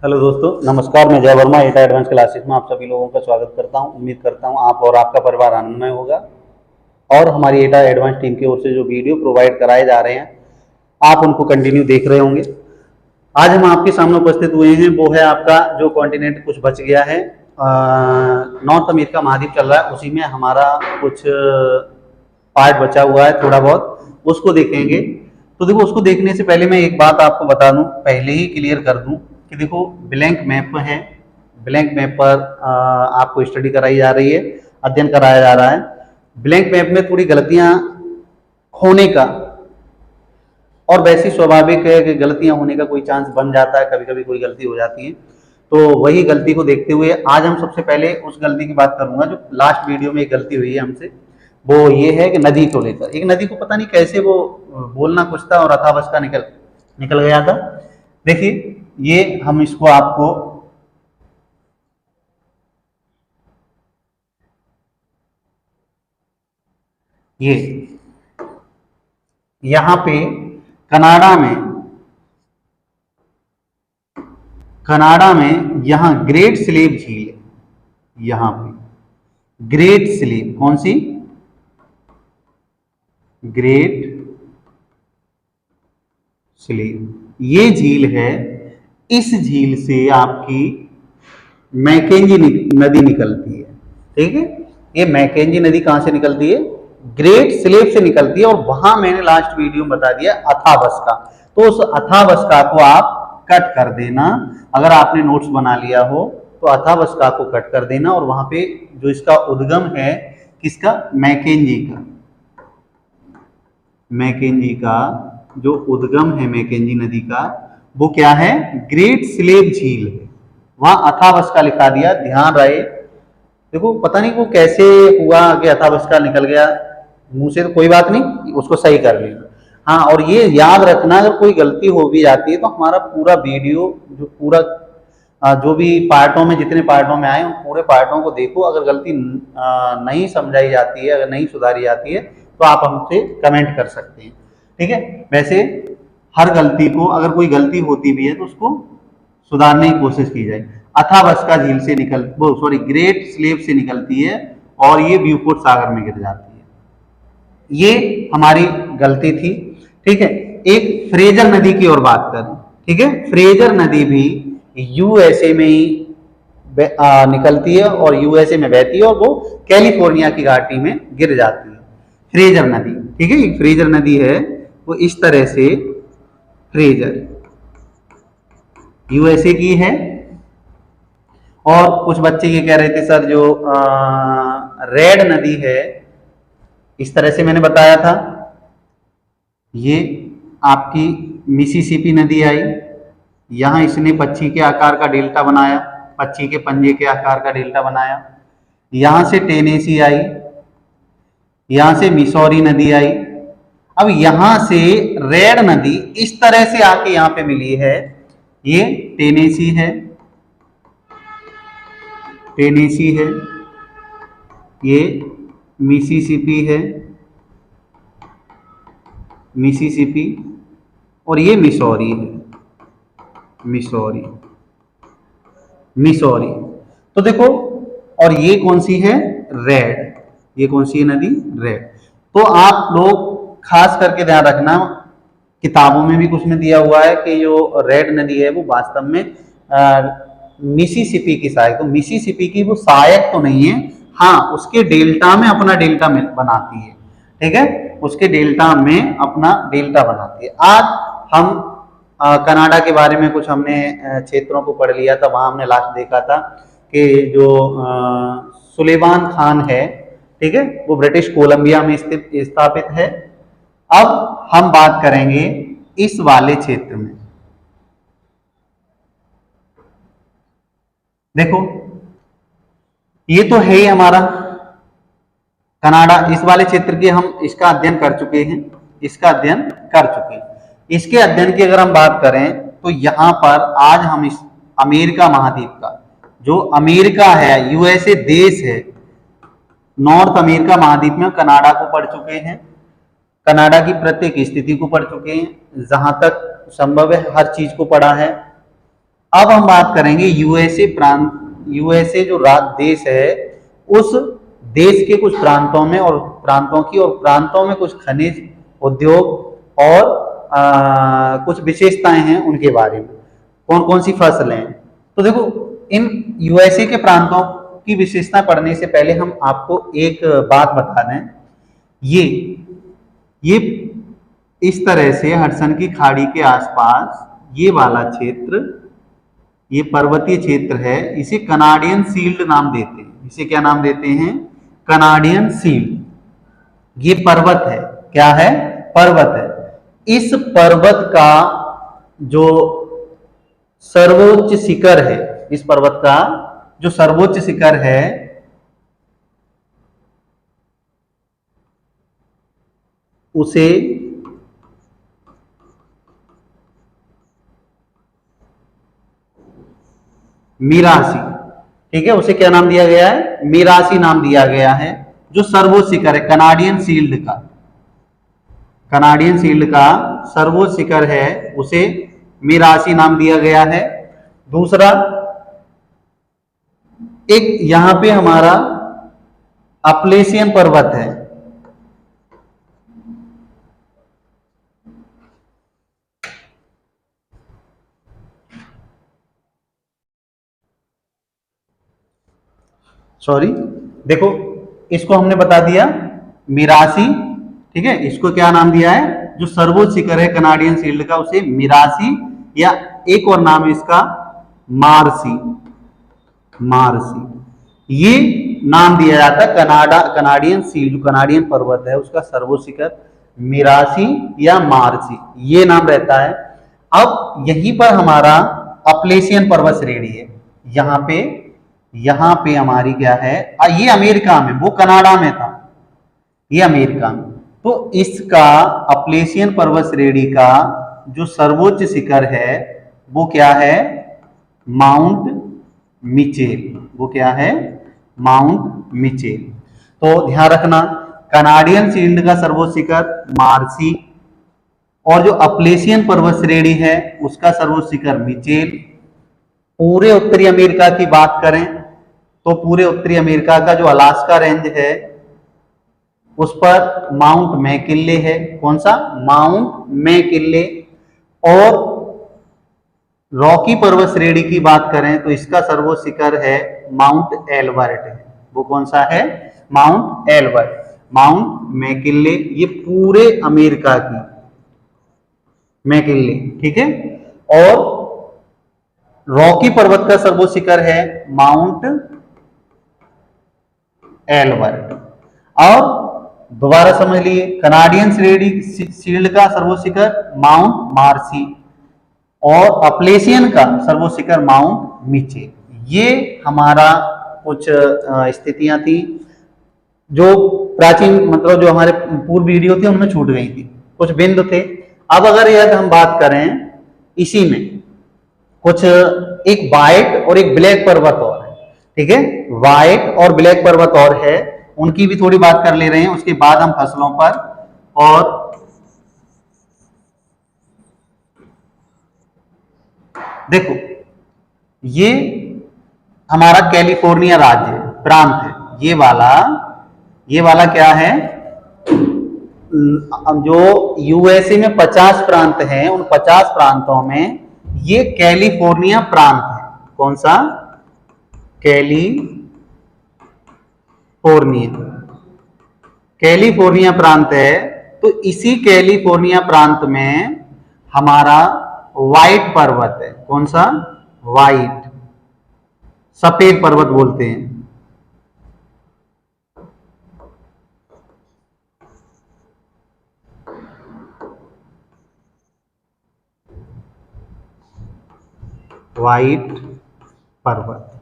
Hello दोस्तों, नमस्कार। मैं जय वर्मा एटा एडवांस क्लासेस में आप सभी लोगों का स्वागत करता हूं। उम्मीद करता हूं आप और आपका परिवार आनंदमय होगा। और हमारी एटा एडवांस टीम की ओर से जो वीडियो प्रोवाइड कराए जा रहे हैं आप उनको कंटिन्यू देख रहे होंगे। आज हम आपके सामने उपस्थित हुए हैं, वो है आपका जो कॉन्टिनेंट कुछ बच गया है, नॉर्थ अमेरिका महाद्वीप चल रहा है, उसी में हमारा कुछ पार्ट बचा हुआ है, थोड़ा बहुत उसको देखेंगे। तो देखो, उसको देखने से पहले मैं एक बात आपको बता दूं, पहले ही क्लियर कर दूं कि देखो, ब्लैंक मैप है। ब्लैंक मैप पर आपको स्टडी कराई जा रही है, अध्ययन कराया जा रहा है। ब्लैंक मैप में थोड़ी गलतियां होने का, और वैसी स्वाभाविक है कि गलतियां होने का कोई चांस बन जाता है, कभी कभी कोई गलती हो जाती है। तो वही गलती को देखते हुए आज हम सबसे पहले उस गलती की बात करूंगा जो लास्ट वीडियो में एक गलती हुई है हमसे। वो ये है कि नदी को लेकर, एक नदी को पता नहीं कैसे वो बोलना कुछ था और अथावस्का निकल निकल गया था। देखिए, ये हम इसको आपको ये यहां पे कनाडा में यहां ग्रेट स्लेव झील है। यहां पे ग्रेट स्लेव, कौन सी? ग्रेट स्लेव ये झील है। इस झील से आपकी मैकेंजी नदी निकलती है। ठीक है, ये मैकेंजी नदी कहां से निकलती है? ग्रेट स्लेव से निकलती है। और वहां मैंने लास्ट वीडियो में बता दिया अथावस्का। तो उस अथावस्का को आप कट कर देना। अगर आपने नोट्स बना लिया हो तो अथावस्का को कट कर देना, और वहां पे जो इसका उद्गम है, किसका? मैकेंजी का। मैकेंजी का जो उद्गम है मैकेंजी नदी का, वो क्या है? ग्रेट स्लेव झील है। वहां अथावस्का लिखा दिया, ध्यान रहे। देखो, पता नहीं वो कैसे हुआ कि अथावस्का निकल गया मुंह से, तो कोई बात नहीं, उसको सही कर लेना। हाँ, और ये याद रखना, अगर कोई गलती हो भी जाती है तो हमारा पूरा वीडियो जो पूरा जो भी पार्टों में, जितने पार्टों में आए उन पूरे पार्टों को देखो। अगर गलती नहीं समझाई जाती है, अगर नहीं सुधारी जाती है, तो आप हमसे कमेंट कर सकते हैं। ठीक है, वैसे हर गलती को, अगर कोई गलती होती भी है तो उसको सुधारने की कोशिश की जाए। अथावस्का झील से ग्रेट स्लेव से निकलती है और ये ब्यूफोर्ट सागर में गिर जाती है। ये हमारी गलती थी। ठीक है, एक फ्रेजर नदी की ओर बात करें। ठीक है, फ्रेजर नदी भी यूएसए में ही निकलती है और यूएसए में बहती है, और वो कैलिफोर्निया की घाटी में गिर जाती है, फ्रेजर नदी। ठीक है, एक फ्रेजर नदी है, वो इस तरह से फ्रेजर यूएसए की है। और कुछ बच्चे ये कह रहे थे सर, जो रेड नदी है, इस तरह से मैंने बताया था, ये आपकी मिसिसिपी नदी आई। यहां इसने पक्षी के आकार का डेल्टा बनाया, पक्षी के पंजे के आकार का डेल्टा बनाया। यहां से टेनेसी आई, यहां से मिसौरी नदी आई। अब यहां से रेड नदी इस तरह से आके यहां पे मिली है। ये टेनेसी है, टेनेसी है, ये मिसिसिपी है, मिसिसिपी, और ये मिसौरी है, मिसौरी, मिसौरी। तो देखो, और ये कौन सी है? रेड। ये कौन सी है नदी? रेड। तो आप लोग खास करके ध्यान रखना, किताबों में भी कुछ में दिया हुआ है कि जो रेड नदी है वो वास्तव में मिसिसिपी की सहायक, तो मिसिसिपी की वो सहायक तो नहीं है, हाँ उसके डेल्टा में अपना डेल्टा बनाती है। ठीक है, उसके डेल्टा में अपना डेल्टा बनाती है। आज हम कनाडा के बारे में कुछ हमने क्षेत्रों को पढ़ लिया था। वहां हमने लास्ट देखा था कि जो सुलेमान खान है, ठीक है, वो ब्रिटिश कोलंबिया में स्थापित है। अब हम बात करेंगे इस वाले क्षेत्र में। देखो, ये तो है ही हमारा कनाडा। इस वाले क्षेत्र के हम इसका अध्ययन कर चुके हैं, इसका अध्ययन कर चुके हैं। इसके अध्ययन की अगर हम बात करें तो यहां पर आज हम इस अमेरिका महाद्वीप का, जो अमेरिका है, यूएसए देश है, नॉर्थ अमेरिका महाद्वीप में कनाडा को पढ़ चुके हैं। कनाडा की प्रत्येक स्थिति को पढ़ चुके हैं, जहां तक संभव है हर चीज को पढ़ा है। अब हम बात करेंगे यूएसए प्रांत, यूएसए जो देश है, उस देश के कुछ प्रांतों में और प्रांतों में कुछ खनिज उद्योग और कुछ विशेषताएं हैं उनके बारे में। कौन कौन सी फसलें हैं? तो देखो, इन यूएसए के प्रांतों की विशेषता पढ़ने से पहले हम आपको एक बात बता दें। ये इस तरह से हडसन की खाड़ी के आसपास ये वाला क्षेत्र, ये पर्वतीय क्षेत्र है, इसे कनाडियन शील्ड नाम देते हैं। इसे क्या नाम देते हैं? Canadian shield. ये पर्वत है, क्या है? पर्वत है। इस पर्वत का जो सर्वोच्च शिखर है, इस पर्वत का जो सर्वोच्च शिखर है, उसे मिरासी, ठीक है, उसे क्या नाम दिया गया है? मिरासी नाम दिया गया है। जो सर्वोच्च शिखर है कनाडियन शील्ड का, कनाडियन शील्ड का सर्वोच्च शिखर है, उसे मिरासी नाम दिया गया है। दूसरा, एक यहां पे हमारा अपलेशियन पर्वत है, सॉरी, देखो इसको हमने बता दिया मिरासी, ठीक है, इसको क्या नाम दिया है? जो सर्वोच्च शिखर है कनाडियन शील्ड का, उसे मिरासी, या एक और नाम है इसका मार्सी, मार्सी, ये नाम दिया जाता है। कनाडियन शील्ड, जो कनाडियन पर्वत है उसका सर्वोच्च शिखर मिरासी या मार्सी, ये नाम रहता है। अब यहीं पर हमारा अपलेशियन पर्वत श्रेणी है। यहाँ पे हमारी क्या है? ये अमेरिका में, वो कनाडा में था, ये अमेरिका में। तो इसका अपलेशियन पर्वत श्रेणी का जो सर्वोच्च शिखर है वो क्या है? Mount Mitchell. वो क्या है? Mount Mitchell. तो ध्यान रखना, कनाडियन शील्ड का सर्वोच्च शिखर मार्सी, और जो अपलेशियन पर्वत श्रेणी है उसका सर्वोच्च शिखर मिचेल। पूरे उत्तरी अमेरिका की बात करें तो पूरे उत्तरी अमेरिका का जो अलास्का रेंज है उस पर माउंट मैकिनले है। कौन सा? Mount McKinley. और रॉकी पर्वत श्रेणी की बात करें तो इसका सर्वोच्च शिखर है माउंट एल्बर्ट है। वो कौन सा है? Mount Elbert. माउंट मैकिनले, ये पूरे अमेरिका की मैकिनले, ठीक है। और रॉकी पर्वत का सर्वोच्च शिखर है माउंट एल्बर्ट। और दोबारा समझ लिए, कनाडियन शील्ड का सर्वोच्च शिखर माउंट मार्सी और अपलेशियन का सर्वोच्च शिखर माउंट मिचेल। ये हमारा कुछ स्थितियां थी जो प्राचीन, मतलब जो हमारे पूर्व वीडियो थे उनमें छूट गई थी, कुछ बिंदु थे। अब अगर यदि हम बात करें इसी में कुछ, एक व्हाइट और एक ब्लैक पर्वत और है, ठीक है, व्हाइट और ब्लैक पर्वत और है, उनकी भी थोड़ी बात कर ले रहे हैं। उसके बाद हम फसलों पर, और देखो ये हमारा कैलिफोर्निया राज्य प्रांत है, ये वाला क्या है? जो यूएसए में 50 प्रांत हैं, उन 50 प्रांतों में ये कैलिफोर्निया प्रांत है। कौन सा? कैलिफोर्निया प्रांत है। तो इसी कैलिफोर्निया प्रांत में हमारा व्हाइट पर्वत है। कौन सा? व्हाइट, सफेद पर्वत बोलते हैं। व्हाइट पर्वत।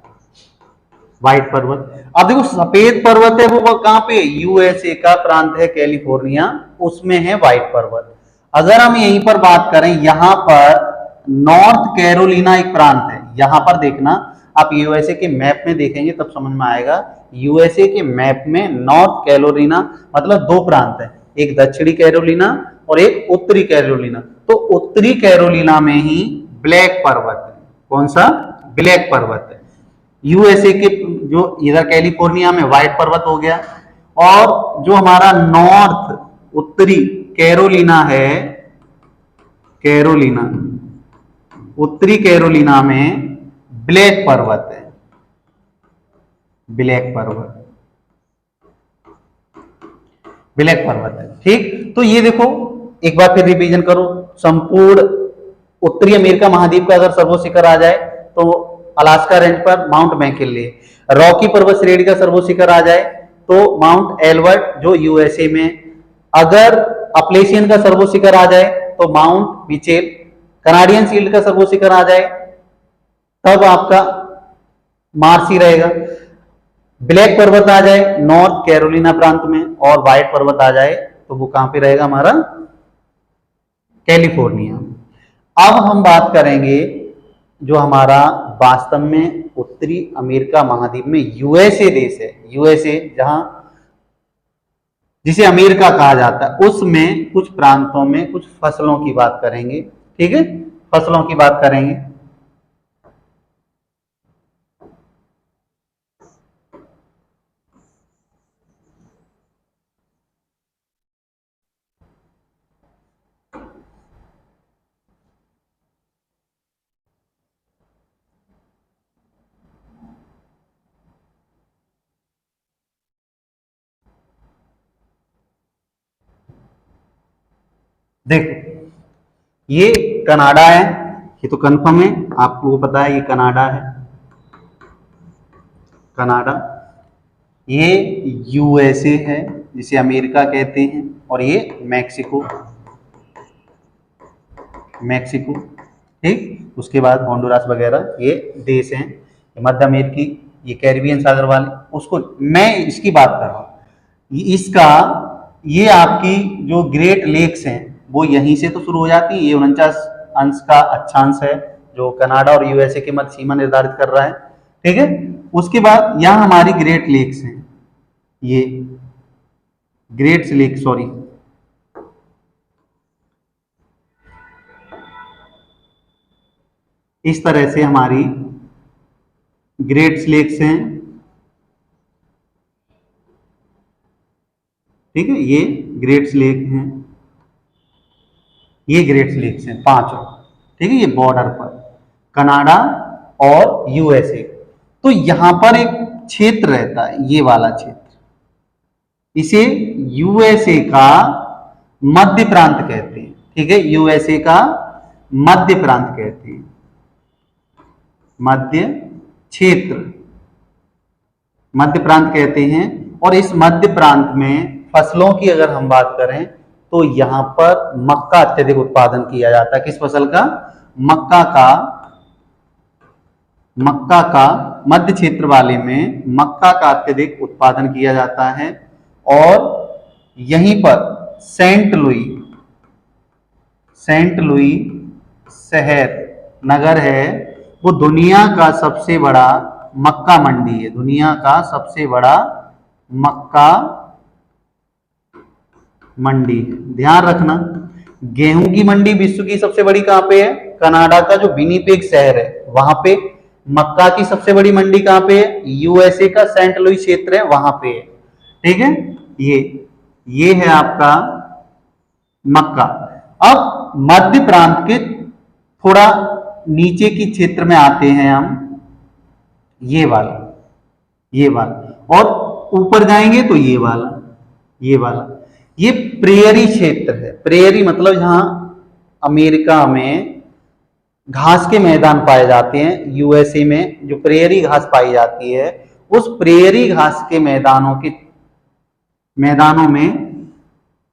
अब देखो सफेद पर्वत है वो कहां पे? यूएसए का प्रांत है कैलिफोर्निया, उसमें है व्हाइट पर्वत। अगर हम यहीं पर बात करें, यहां पर नॉर्थ कैरोलिना एक प्रांत है। यहां पर देखना, आप यूएसए के मैप में देखेंगे तब समझ में आएगा। यूएसए के मैप में नॉर्थ कैरोलिना मतलब 2 प्रांत है, एक दक्षिणी कैरोलिना और एक उत्तरी कैरोलिना। तो उत्तरी कैरोलिना में ही ब्लैक पर्वत है, कौन सा? ब्लैक पर्वत है। यूएसए के जो इधर कैलिफोर्निया में व्हाइट पर्वत हो गया, और जो हमारा नॉर्थ उत्तरी कैरोलिना है, कैरोलिना, उत्तरी कैरोलिना में ब्लैक पर्वत है, ब्लैक पर्वत, ब्लैक पर्वत है। ठीक, तो ये देखो एक बार फिर रिवीजन करो। संपूर्ण उत्तरी अमेरिका महाद्वीप का अगर सर्वोच्च आ जाए तो अलास्का रेंज पर माउंट मैकिनले, रॉकी पर्वत श्रेणी का सर्वोच्च शिखर आ जाए तो माउंट एल्बर्ट जो यूएसए में, अगर अपलेशियन का सर्वोच्च शिखर आ जाए तो माउंट मिचेल, कनाडियन शील्ड का सर्वोच्च शिखर आ जाए तब आपका मार्सी रहेगा, ब्लैक पर्वत आ जाए नॉर्थ कैरोलिना प्रांत में, और व्हाइट पर्वत आ जाए तो वो कहां पे रहेगा हमारा? कैलिफोर्निया। अब हम बात करेंगे जो हमारा वास्तव में उत्तरी अमेरिका महाद्वीप में यूएसए देश है, यूएसए जहां जिसे अमेरिका कहा जाता है, उसमें कुछ प्रांतों में कुछ फसलों की बात करेंगे। ठीक है, फसलों की बात करेंगे। देखो ये कनाडा है, ये तो कंफर्म है, आप लोगों को पता है ये कनाडा है, कनाडा। ये यूएसए है जिसे अमेरिका कहते हैं, और ये मैक्सिको, मैक्सिको। ठीक, उसके बाद होंडुरास वगैरह ये देश हैं मध्य अमेरिकी, ये कैरिबियन सागर वाले, उसको मैं इसकी बात कर रहा हूँ। इसका ये आपकी जो ग्रेट लेक्स हैं वो यहीं से तो शुरू हो जाती है, ये 49 अंश का अक्षांश है जो कनाडा और यूएसए के मध्य सीमा निर्धारित कर रहा है। ठीक है, उसके बाद यहाँ हमारी ग्रेट लेक्स हैं, ये ग्रेट लेक, सॉरी, इस तरह से हमारी ग्रेट लेक्स हैं। ठीक है, ये ग्रेट लेक हैं, ये ग्रेट लेक्स हैं पांचों। ठीक है, ये बॉर्डर पर कनाडा और यूएसए, तो यहां पर एक क्षेत्र रहता है, ये वाला क्षेत्र, इसे यूएसए का मध्य प्रांत कहते हैं। ठीक है, यूएसए का मध्य प्रांत कहते हैं, मध्य क्षेत्र, मध्य प्रांत कहते हैं। और इस मध्य प्रांत में फसलों की अगर हम बात करें तो यहां पर मक्का अत्यधिक उत्पादन किया जाता है। किस फसल का? मक्का का, मक्का का मध्य क्षेत्र वाले में मक्का का अत्यधिक उत्पादन किया जाता है। और यहीं पर सेंट लुई, सेंट लुई शहर, नगर है, वो दुनिया का सबसे बड़ा मक्का मंडी है, दुनिया का सबसे बड़ा मक्का मंडी है। ध्यान रखना, गेहूं की मंडी विश्व की सबसे बड़ी कहां पे है? कनाडा का जो विनिपेग शहर है वहां पे। मक्का की सबसे बड़ी मंडी कहां पे है? यूएसए का सेंट लुई क्षेत्र है वहां पे है। ठीक है, ये है आपका मक्का। अब मध्य प्रांत के थोड़ा नीचे की क्षेत्र में आते हैं हम, ये वाला, ये वाला, और ऊपर जाएंगे तो ये वाला, ये वाला, ये प्रेयरी क्षेत्र है। प्रेयरी मतलब जहां अमेरिका में घास के मैदान पाए जाते हैं, यूएसए में जो प्रेयरी घास पाई जाती है, उस प्रेयरी घास के मैदानों में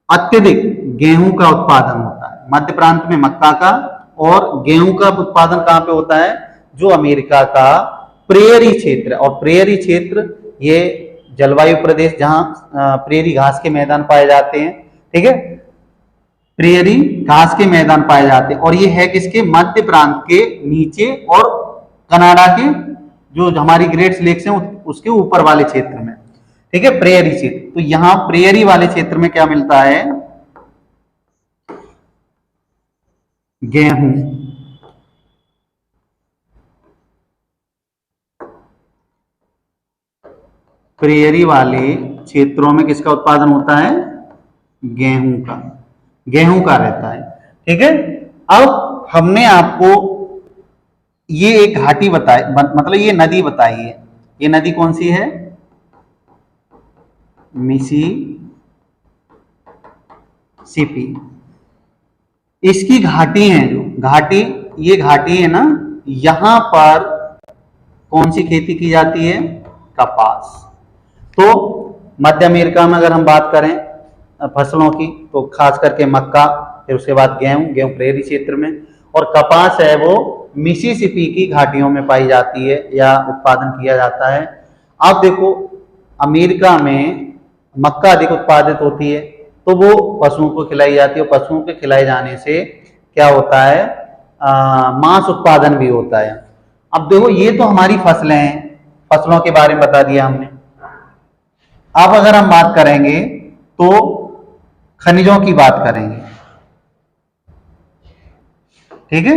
अत्यधिक गेहूं का उत्पादन होता है। मध्य प्रांत में मक्का का और गेहूं का उत्पादन कहां पे होता है? जो अमेरिका का प्रेयरी क्षेत्र है। और प्रेयरी क्षेत्र ये जलवायु प्रदेश जहां प्रेयरी घास के मैदान पाए जाते हैं। ठीक है, प्रेयरी घास के मैदान पाए जाते हैं, और ये है किसके? मध्य प्रांत के नीचे और कनाडा के जो हमारी ग्रेट लेक्स हैं उसके ऊपर वाले क्षेत्र में। ठीक है, प्रेयरी क्षेत्र। तो यहां प्रेयरी वाले क्षेत्र में क्या मिलता है? गेहूं, प्रेयरी वाले क्षेत्रों में किसका उत्पादन होता है? गेहूं का। गेहूं का रहता है। ठीक है। अब हमने आपको ये एक घाटी बताई, मतलब ये नदी बताई है। ये नदी कौन सी है? मिसिसिपी। इसकी घाटी है, जो घाटी, ये घाटी है ना, यहां पर कौन सी खेती की जाती है? कपास। तो मध्य अमेरिका में अगर हम बात करें फसलों की, तो खास करके मक्का, फिर उसके बाद गेहूं, गेहूं प्रेरी क्षेत्र में, और कपास है वो मिसिसिपी की घाटियों में पाई जाती है या उत्पादन किया जाता है। अब देखो, अमेरिका में मक्का अधिक उत्पादित होती है, तो वो पशुओं को खिलाई जाती है, और पशुओं के खिलाए जाने से क्या होता है? मांस उत्पादन भी होता है। अब देखो, ये तो हमारी फसलें हैं, फसलों के बारे में बता दिया हमने। अब अगर हम बात करेंगे तो खनिजों की बात करेंगे। ठीक है।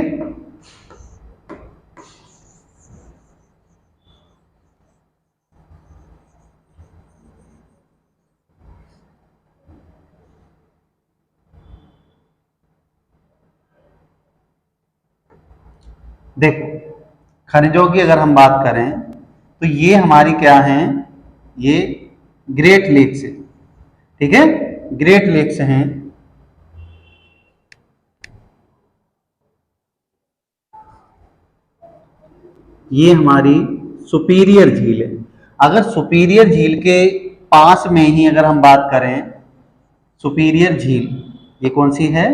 देखो, खनिजों की अगर हम बात करें तो ये हमारी क्या है? ये ग्रेट लेक्स है। ठीक है, ग्रेट लेक्स हैं। ये हमारी सुपीरियर झील है। अगर सुपीरियर झील के पास में ही अगर हम बात करें, सुपीरियर झील, ये कौन सी है?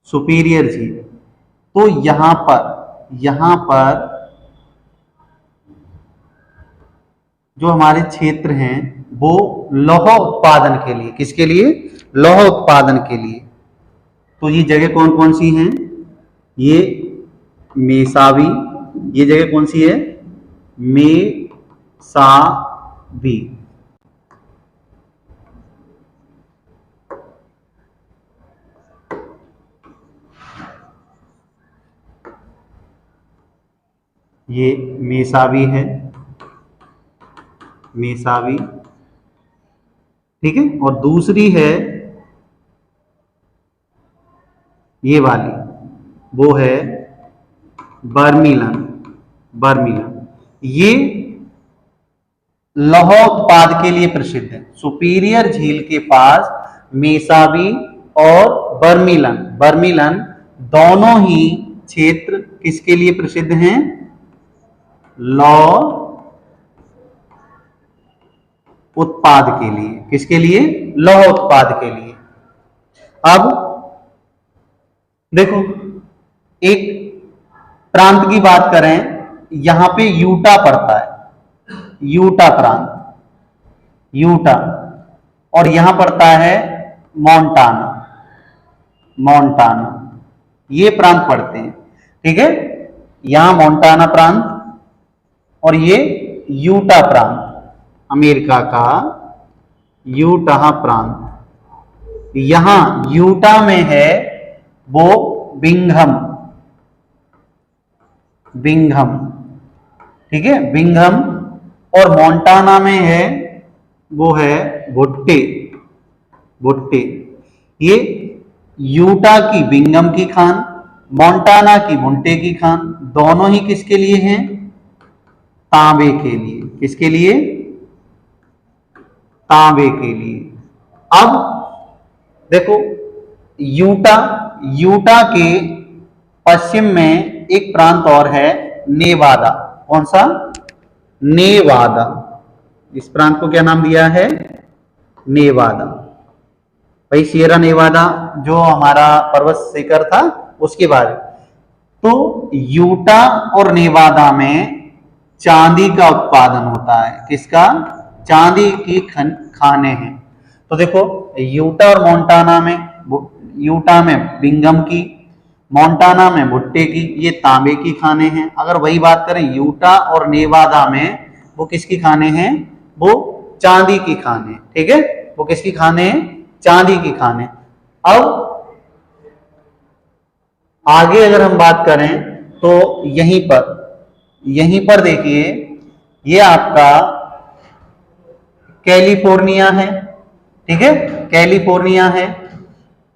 सुपीरियर झील। तो यहां पर जो हमारे क्षेत्र हैं वो लौह उत्पादन के लिए, किसके लिए? लौह उत्पादन के लिए। तो ये जगह कौन कौन सी हैं? ये मेसावी। ये जगह कौन सी है? मेसावी। ये मेसावी है, मेसावी। ठीक है। और दूसरी है ये वाली, वो है बर्मिलन। बर्मिलन ये लौह उत्पाद के लिए प्रसिद्ध है। सुपीरियर झील के पास मेसावी और बर्मिलन, बर्मिलन दोनों ही क्षेत्र किसके लिए प्रसिद्ध हैं? लौह उत्पाद के लिए। किसके लिए? लौह उत्पाद के लिए। अब देखो, एक प्रांत की बात करें, यहां पे यूटा पड़ता है, यूटा प्रांत, यूटा। और यहां पड़ता है मोंटाना, मोंटाना। ये प्रांत पड़ते हैं। ठीक है। यहां मोंटाना प्रांत और ये यूटा प्रांत, अमेरिका का यूटा प्रांत। यहां यूटा में है वो बिंघम, बिंघम। ठीक है, बिंघम। और मोंटाना में है वो है भुट्टे, भुट्टे। ये यूटा की बिंघम की खान, मोंटाना की भुट्टे की खान, दोनों ही किसके लिए हैं? तांबे के लिए। किसके लिए? तांबे के लिए। अब देखो, यूटा, यूटा के पश्चिम में एक प्रांत और है, नेवादा। कौन सा? नेवादा। इस प्रांत को क्या नाम दिया है? नेवादा। भाई सियरा नेवादा जो हमारा पर्वत शिखर था, उसके बारे में। तो यूटा और नेवादा में चांदी का उत्पादन होता है। किसका? चांदी की खाने हैं। तो देखो, यूटा और मोंटाना में, यूटा में बिंघम की, मोंटाना में भुट्टे की, ये तांबे की खाने हैं। अगर वही बात करें यूटा और नेवादा में, वो किसकी खाने हैं? वो चांदी की खाने। ठीक है, वो किसकी खाने हैं? चांदी की खाने। अब आगे अगर हम बात करें तो यहीं पर देखिए, ये आपका कैलिफोर्निया है, ठीक है, कैलिफोर्निया है,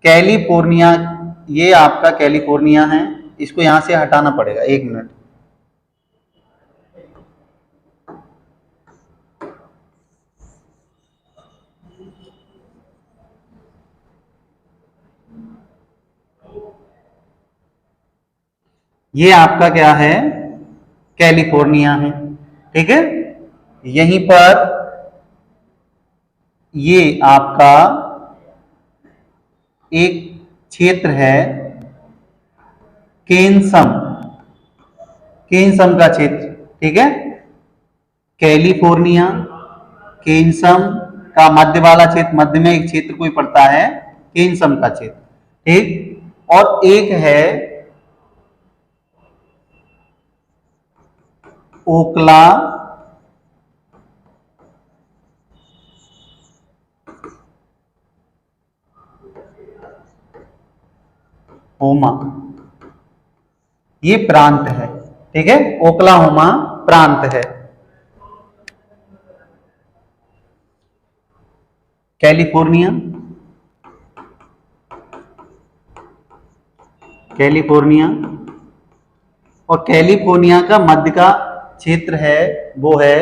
कैलिफोर्निया, ये आपका कैलिफोर्निया है, इसको यहां से हटाना पड़ेगा, एक मिनट। ये आपका क्या है, कैलिफोर्निया है, ठीक है। यहीं पर ये आपका एक क्षेत्र है केन्सम, केन्सम का क्षेत्र, ठीक है। कैलिफोर्निया, केन्सम का मध्य वाला क्षेत्र, मध्य में एक क्षेत्र कोई पड़ता है केन्सम का क्षेत्र, ठीक। और एक है ओकला होमा, ये प्रांत है, ठीक है, ओक्लाहोमा प्रांत है। कैलिफोर्निया, कैलिफोर्निया, और कैलिफोर्निया का मध्य का क्षेत्र है वो है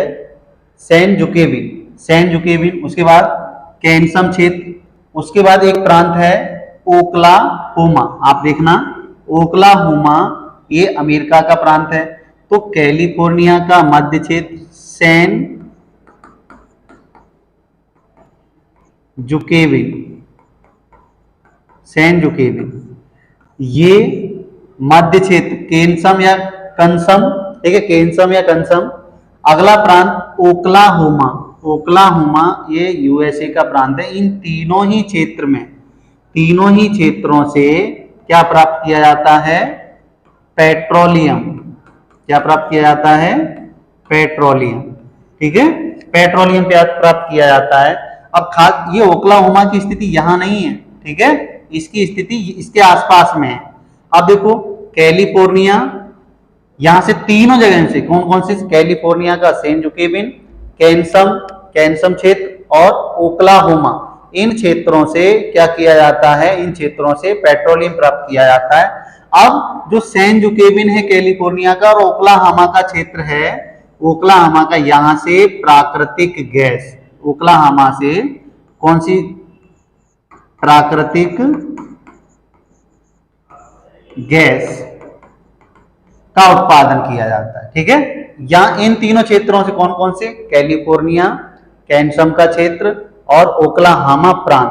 सैन जुकेविन, सैन जुकेविन, उसके बाद कैन्सम क्षेत्र, उसके बाद एक प्रांत है ओक्लाहोमा, आप देखना ओक्लाहोमा, ये अमेरिका का प्रांत है। तो कैलिफोर्निया का मध्य क्षेत्र सैन जुकेविन, सैन जुकेविन, ये मध्य क्षेत्र केन्सम या कंसम, ठीक है, केन्सम या कंसम। अगला प्रांत ओक्लाहोमा, ओक्लाहोमा ये यूएसए का प्रांत है। इन तीनों ही क्षेत्र में, तीनों ही क्षेत्रों से क्या प्राप्त किया जाता है, पेट्रोलियम, क्या प्राप्त किया जाता है, पेट्रोलियम, ठीक है, पेट्रोलियम प्राप्त किया जाता है। अब खास ये ओक्लाहोमा की स्थिति यहां नहीं है, ठीक है, इसकी स्थिति इसके आसपास में है। अब देखो कैलिफोर्निया, यहां से तीनों जगह से कौन कौन से, कैलिफोर्निया का सैन जुकेविन, कैन्सम, कैन्सम क्षेत्र और ओक्लाहोमा, इन क्षेत्रों से क्या किया जाता है, इन क्षेत्रों से पेट्रोलियम प्राप्त किया जाता है। अब जो सैन जुकेविन है कैलिफोर्निया का और ओक्लाहोमा का क्षेत्र है, ओक्लाहोमा का, यहां से प्राकृतिक गैस, ओक्लाहोमा से कौन सी प्राकृतिक गैस का उत्पादन किया जाता है, ठीक है। यहां इन तीनों क्षेत्रों से कौन कौन से, कैलिफोर्निया, कैन्सम का क्षेत्र और ओक्लाहोमा प्रांत,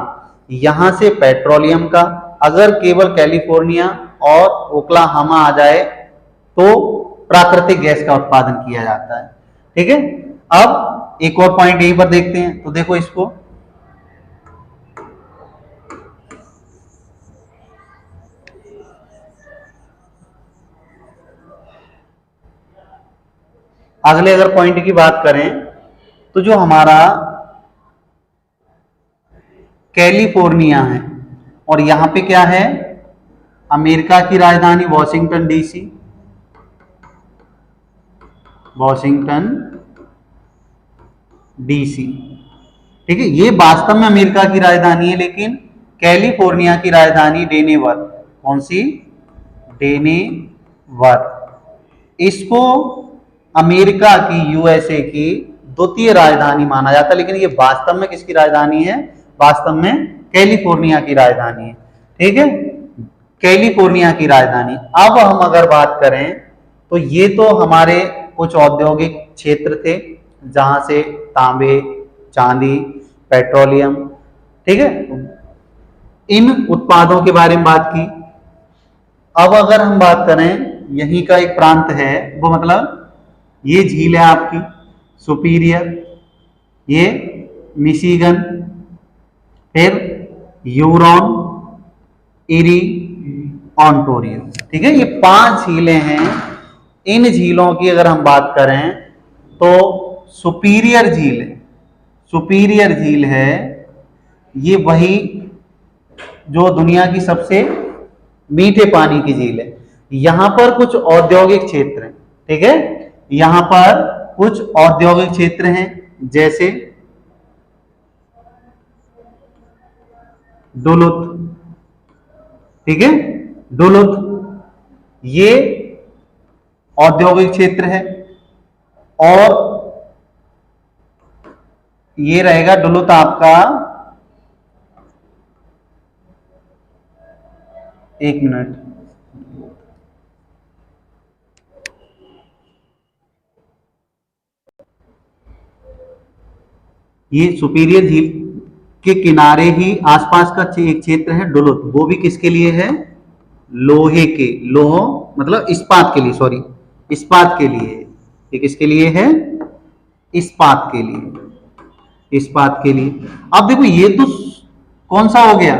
यहां से पेट्रोलियम का, अगर केवल कैलिफोर्निया और ओक्लाहोमा आ जाए तो प्राकृतिक गैस का उत्पादन किया जाता है, ठीक है। अब एक और पॉइंट यहीं पर देखते हैं, तो देखो इसको, अगले अगर पॉइंट की बात करें तो जो हमारा कैलिफोर्निया है और यहां पे क्या है, अमेरिका की राजधानी वॉशिंगटन डीसी, वॉशिंगटन डीसी, ठीक है, ये वास्तव में अमेरिका की राजधानी है, लेकिन कैलिफोर्निया की राजधानी डेनेवर, कौन सी, डेनेवर, इसको अमेरिका की, यूएसए की द्वितीय राजधानी माना जाता है, लेकिन ये वास्तव में किसकी राजधानी है, वास्तव में कैलिफोर्निया की राजधानी है, ठीक है, कैलिफोर्निया की राजधानी। अब हम अगर बात करें तो ये तो हमारे कुछ औद्योगिक क्षेत्र थे जहां से तांबे, चांदी, पेट्रोलियम, ठीक है, इन उत्पादों के बारे में बात की। अब अगर हम बात करें, यहीं का एक प्रांत है, वो मतलब ये झील है आपकी सुपीरियर, ये मिशिगन, फिर यूरोन, इरी, ऑन्टोरियो, ठीक है, ये 5 झीलें हैं। इन झीलों की अगर हम बात करें तो सुपीरियर झील है, सुपीरियर झील है, ये वही जो दुनिया की सबसे मीठे पानी की झील है। यहां पर कुछ औद्योगिक क्षेत्र हैं, ठीक है, यहां पर कुछ औद्योगिक क्षेत्र हैं, जैसे डुलुथ, ठीक है, डुलुथ ये औद्योगिक क्षेत्र है, और ये रहेगा डुलुथ आपका, एक मिनट, ये सुपीरियर झील के किनारे ही आसपास का एक क्षेत्र है डुलुथ, वो भी किसके लिए है, लोहे के, लोह मतलब इस्पात के लिए, सॉरी इस्पात के लिए, ये किसके लिए है, इस्पात के लिए, इस्पात के लिए। अब देखो ये तो कौन सा हो गया,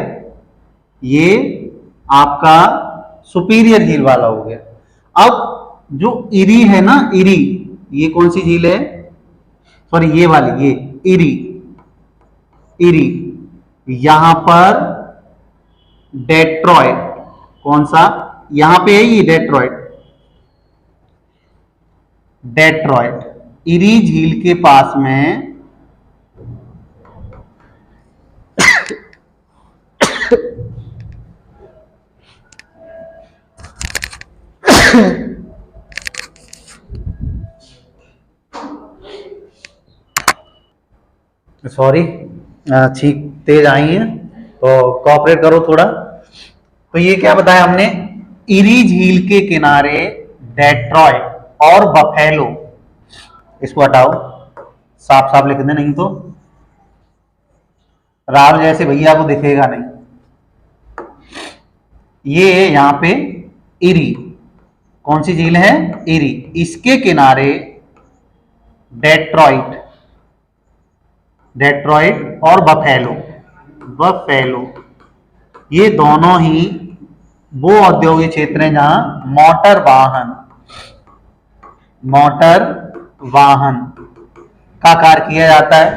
ये आपका सुपीरियर झील वाला हो गया। अब जो इरी है ना, इरी, ये कौन सी झील है, सॉरी ये वाली, ये इरी, इरी, यहां पर डेट्रॉयट, कौन सा, यहां पे है ये डेट्रॉयट, डेट्रॉयट इरी झील के पास में सॉरी छींक तेज आई है तो कोऑपरेट करो थोड़ा। तो ये क्या बताया हमने, इरी झील के किनारे डेट्रॉयट और बफेलो, इसको हटाओ, साफ साफ लिख दे नहीं तो राव जैसे भैया को दिखेगा नहीं। ये यहां पे इरी, कौन सी झील है, इरी, इसके किनारे डेट्रॉयट, डेट्रॉयट और बफेलो, बफेलो ये दोनों ही वो औद्योगिक क्षेत्र हैं जहां मोटर वाहन का कार्य किया जाता है।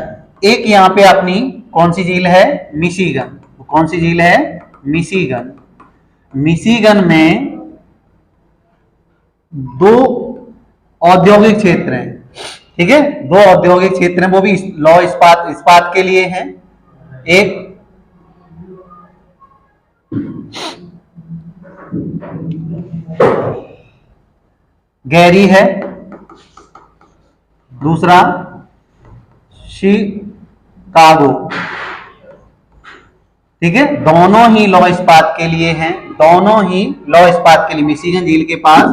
एक यहां पे अपनी कौन सी झील है, मिशिगन, कौन सी झील है, मिशिगन, मिशिगन में दो औद्योगिक क्षेत्र हैं, ठीक है, दो औद्योगिक क्षेत्र हैं, वो भी लौ इस्पात, इस्पात के लिए हैं। एक गैरी है, दूसरा शिकागो, ठीक है, दोनों ही लौ इस्पात के लिए हैं, दोनों ही लौ इस्पात के लिए, मिशिगन झील के पास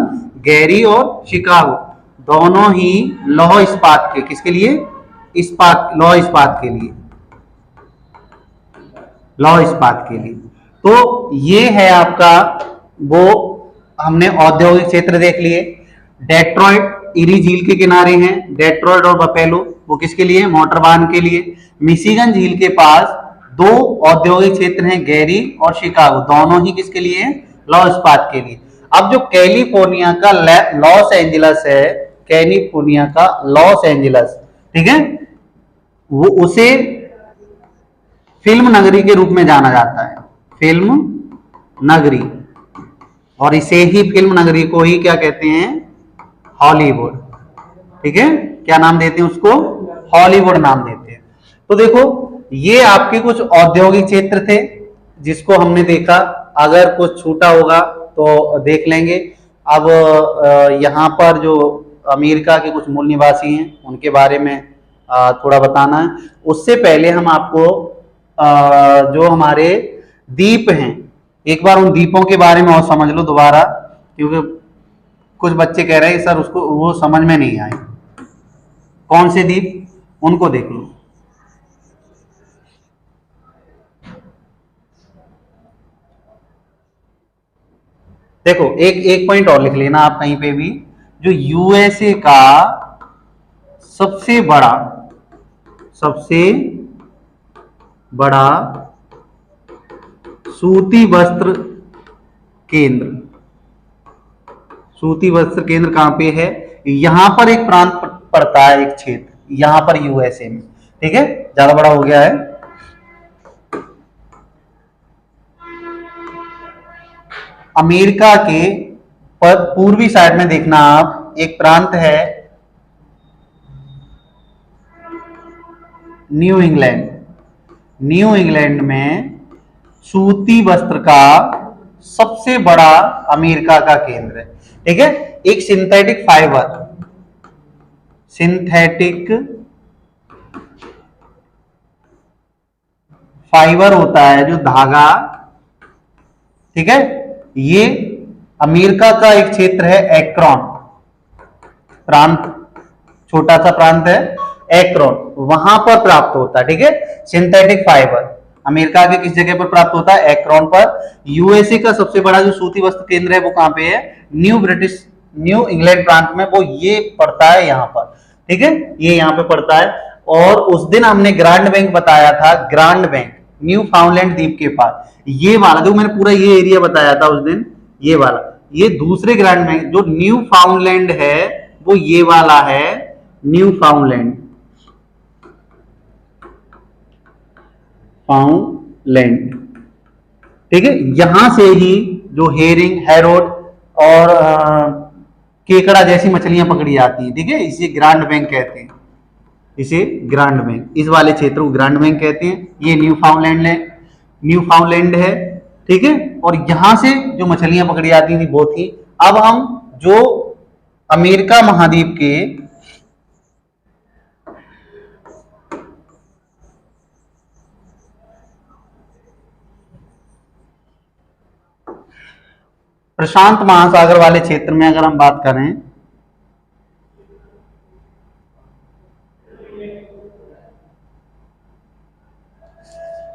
गैरी और शिकागो दोनों ही लौह इस्पात के, किसके लिए, इस्पात, लौह इस्पात के लिए, लौह इस्पात के लिए। तो ये है आपका, वो हमने औद्योगिक क्षेत्र देख लिए। डेट्रॉयट इरी झील के किनारे हैं, डेट्रॉयट और बफेलो, वो किसके लिए, मोटर वाहन के लिए। मिशिगन झील के पास दो औद्योगिक क्षेत्र हैं, गैरी और शिकागो, दोनों ही किसके लिए, लौह इस्पात के लिए। अब जो कैलिफोर्निया का लॉस एंजलस है, कैलिफोर्निया का लॉस एंजलस, ठीक है, वो उसे फिल्म नगरी के रूप में जाना जाता है, फिल्म नगरी, और इसे ही फिल्म नगरी को ही क्या कहते हैं, हॉलीवुड, ठीक है, क्या नाम देते हैं उसको, हॉलीवुड नाम देते हैं। तो देखो ये आपके कुछ औद्योगिक क्षेत्र थे जिसको हमने देखा, अगर कुछ छूटा होगा तो देख लेंगे। अब यहाँ पर जो अमेरिका के कुछ मूल निवासी हैं उनके बारे में थोड़ा बताना है। उससे पहले हम आपको जो हमारे द्वीप हैं, एक बार उन द्वीपों के बारे में और समझ लो दोबारा, क्योंकि कुछ बच्चे कह रहे हैं सर उसको वो समझ में नहीं आए। कौन से द्वीप, उनको देख लो। देखो एक पॉइंट और लिख लेना आप कहीं पे भी, जो यूएसए का सबसे बड़ा सूती वस्त्र केंद्र, सूती वस्त्र केंद्र कहां पे है, यहां पर एक प्रांत पड़ता है, एक क्षेत्र यहां पर यूएसए में, ठीक है, ज्यादा बड़ा हो गया है। अमेरिका के पूर्वी साइड में देखना आप, एक प्रांत है न्यू इंग्लैंड, न्यू इंग्लैंड में सूती वस्त्र का सबसे बड़ा अमेरिका का केंद्र है। ठीक है, एक सिंथेटिक फाइबर होता है जो धागा, ठीक है, ये अमेरिका का एक क्षेत्र है एक्रोन प्रांत, छोटा सा प्रांत है एक्रोन, वहां पर प्राप्त होता है। ठीक है, सिंथेटिक फाइबर अमेरिका के किस जगह पर प्राप्त होता है? एक्रोन पर। यूएसए का सबसे बड़ा जो सूती वस्त्र केंद्र है वो कहां पे है? न्यू इंग्लैंड प्रांत में, वो ये पड़ता है यहां पर। ठीक है, ये यहां पे पड़ता है। और उस दिन हमने ग्रांड बैंक बताया था, ग्रांड बैंक न्यू फाउंडलैंड द्वीप के पास, ये वाला जो मैंने पूरा ये एरिया बताया था उस दिन, ये वाला, ये दूसरे ग्रांड बैंक जो न्यू फाउंडलैंड है वो ये वाला है, न्यू फाउंडलैंड ठीक है, यहां से ही जो हेरिंग, हैरोड और केकड़ा जैसी मछलियां पकड़ी जाती हैं। ठीक है, इसे ग्रांड बैंक कहते हैं, इसे ग्रांड बैंक, इस वाले क्षेत्र को ग्रांड बैंक कहते हैं। ये न्यू फाउंडलैंड है। ठीक है, और यहां से जो मछलियां पकड़ी जाती थी वो थी। अब हम जो अमेरिका महाद्वीप के प्रशांत महासागर वाले क्षेत्र में अगर हम बात करें,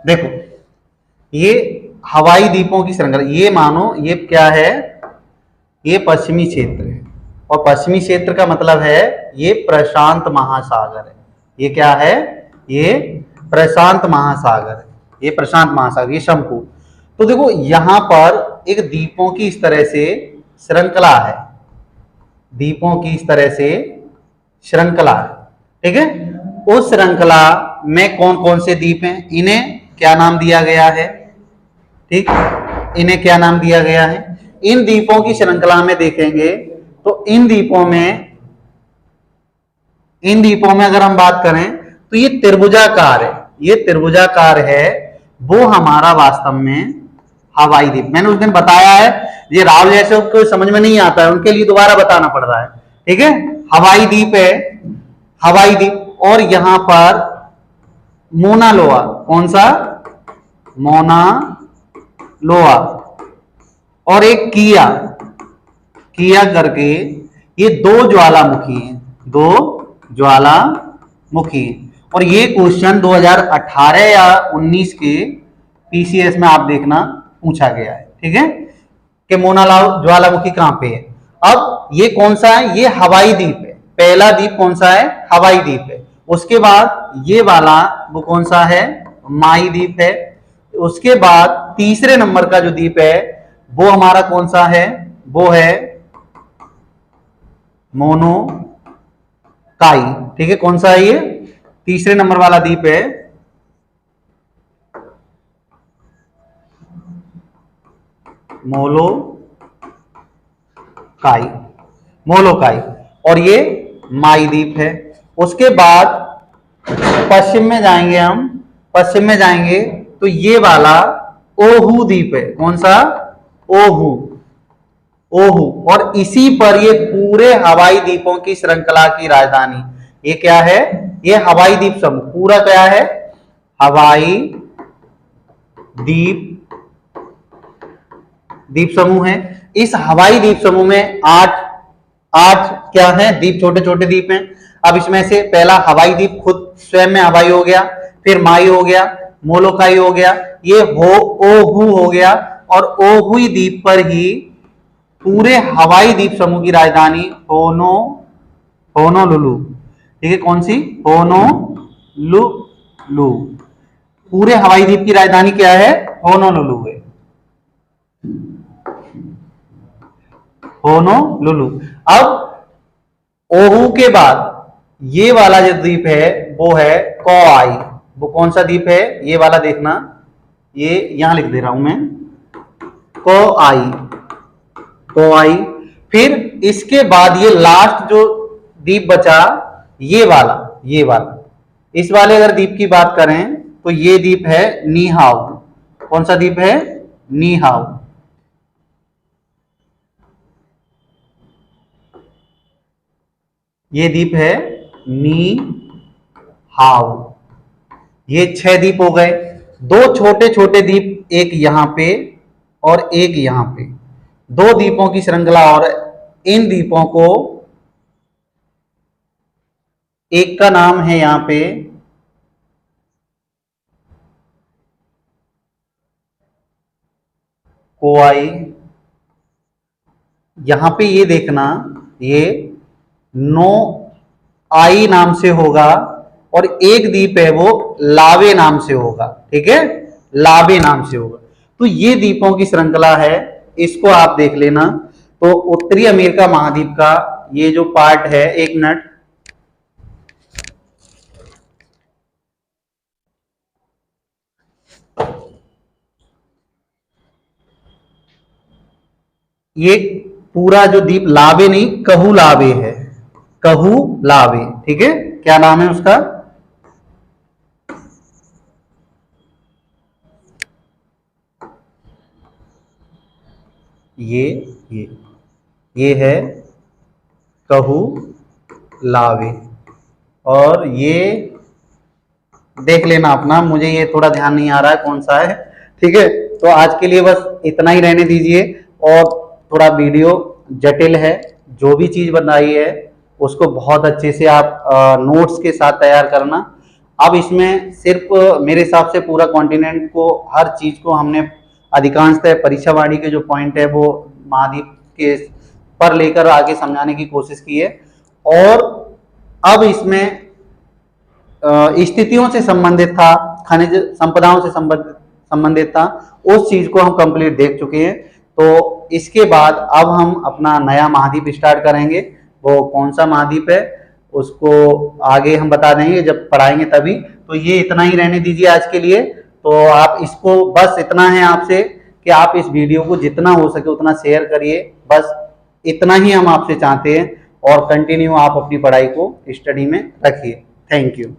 देखो ये हवाई द्वीपों की श्रृंखला, ये मानो ये क्या है? ये पश्चिमी क्षेत्र है, और पश्चिमी क्षेत्र का मतलब है ये प्रशांत महासागर है। ये क्या है? ये प्रशांत महासागर है, ये प्रशांत महासागर, ये शंकु। तो देखो यहां पर एक द्वीपों की इस तरह से श्रृंखला है, द्वीपों की इस तरह से श्रृंखला है। ठीक है, उस श्रृंखला में कौन कौन से द्वीप हैं, इन्हें क्या नाम दिया गया है? ठीक, इन्हें क्या नाम दिया गया है? इन द्वीपों की श्रृंखला में देखेंगे तो इन द्वीपों में अगर हम बात करें तो ये त्रिभुजाकार है, ये त्रिभुजाकार है, वो हमारा वास्तव में हवाई द्वीप। मैंने उस दिन बताया है, ये राव जैसे को समझ में नहीं आता है उनके लिए दोबारा बताना पड़ रहा है। ठीक है, हवाई द्वीप है, हवाई द्वीप। और यहां पर मोना लोआ, कौन सा? मोना लोआ, और एक किया करके, ये दो ज्वालामुखी हैं, दो ज्वालामुखी। और ये क्वेश्चन 2018 या 19 के पीसीएस में आप देखना पूछा गया है। ठीक है, कि मोना ज्वालामुखी कहां पे है। अब ये कौन सा है? ये हवाई द्वीप है। पहला द्वीप कौन सा है? हवाई द्वीप है। उसके बाद ये वाला वो कौन सा है? माई द्वीप है। उसके बाद तीसरे नंबर का जो द्वीप है वो हमारा कौन सा है? वो है मोनोकाई। ठीक है, कौन सा है ये? तीसरे नंबर वाला द्वीप है मोलोकाई, और ये माई द्वीप है। उसके बाद पश्चिम में जाएंगे हम, पश्चिम में जाएंगे तो ये वाला ओहू द्वीप है। कौन सा? ओहू। और इसी पर ये पूरे हवाई द्वीपों की श्रृंखला की राजधानी, ये क्या है? ये हवाई द्वीप समूह, पूरा क्या है? हवाई द्वीप समूह है। इस हवाई द्वीप समूह में आठ क्या है? द्वीप, छोटे छोटे द्वीप हैं। अब इसमें से पहला हवाई द्वीप खुद स्वयं में हवाई हो गया, फिर माई हो गया, मोलोकाई हो गया, ये ओहू हो गया, और ओहू द्वीप पर ही पूरे हवाई द्वीप समूह की राजधानी होनोलुलु। ठीक है, कौन सी? होनोलुलु। पूरे हवाई द्वीप की राजधानी क्या है? होनोलुलु है, होनोलुलु। अब ओहू के बाद ये वाला जो द्वीप है वो है कोआई। वो कौन सा द्वीप है? ये वाला देखना, ये यहां लिख दे रहा हूं मैं, कोआई। फिर इसके बाद ये लास्ट जो द्वीप बचा, ये वाला, इस वाले अगर द्वीप की बात करें तो ये द्वीप है निहाउ। कौन सा द्वीप है? नी हाउ। ये द्वीप है नी हाउ। ये 6 द्वीप हो गए। 2 छोटे छोटे द्वीप, एक यहां पे और एक यहां पे, 2 द्वीपों की श्रृंखला। और इन द्वीपों को, एक का नाम है यहां पे कोआई। यहां पे ये देखना, ये नो आई नाम से होगा, और एक द्वीप है वो लावे नाम से होगा। ठीक है, लावे नाम से होगा। तो ये द्वीपों की श्रृंखला है, इसको आप देख लेना। तो उत्तरी अमेरिका महाद्वीप का ये जो पार्ट है, एक मिनट, ये पूरा जो द्वीप लावे नहीं, कहू लावे है, कहू लावे। ठीक है, क्या नाम है उसका? ये ये है कहू लावे। और ये देख लेना अपना, मुझे ये थोड़ा ध्यान नहीं आ रहा है कौन सा है। ठीक है, तो आज के लिए बस इतना ही रहने दीजिए। और थोड़ा वीडियो जटिल है, जो भी चीज बनाई है उसको बहुत अच्छे से आप नोट्स के साथ तैयार करना। अब इसमें सिर्फ मेरे हिसाब से पूरा कॉन्टिनेंट को, हर चीज को हमने अधिकांशतः परीक्षावाणी के जो पॉइंट है वो महाद्वीप के पर लेकर आगे समझाने की कोशिश की है। और अब इसमें स्थितियों से संबंधित था, खनिज संपदाओं से संबंधित था, उस चीज को हम कंप्लीट देख चुके हैं। तो इसके बाद अब हम अपना नया महाद्वीप स्टार्ट करेंगे। वो कौन सा महाद्वीप है उसको आगे हम बता देंगे, जब पढ़ाएंगे तभी। तो ये इतना ही रहने दीजिए आज के लिए। तो आप इसको, बस इतना है आपसे कि आप इस वीडियो को जितना हो सके उतना शेयर करिए। बस इतना ही हम आपसे चाहते हैं। और कंटिन्यू आप अपनी पढ़ाई को स्टडी में रखिए। Thank you.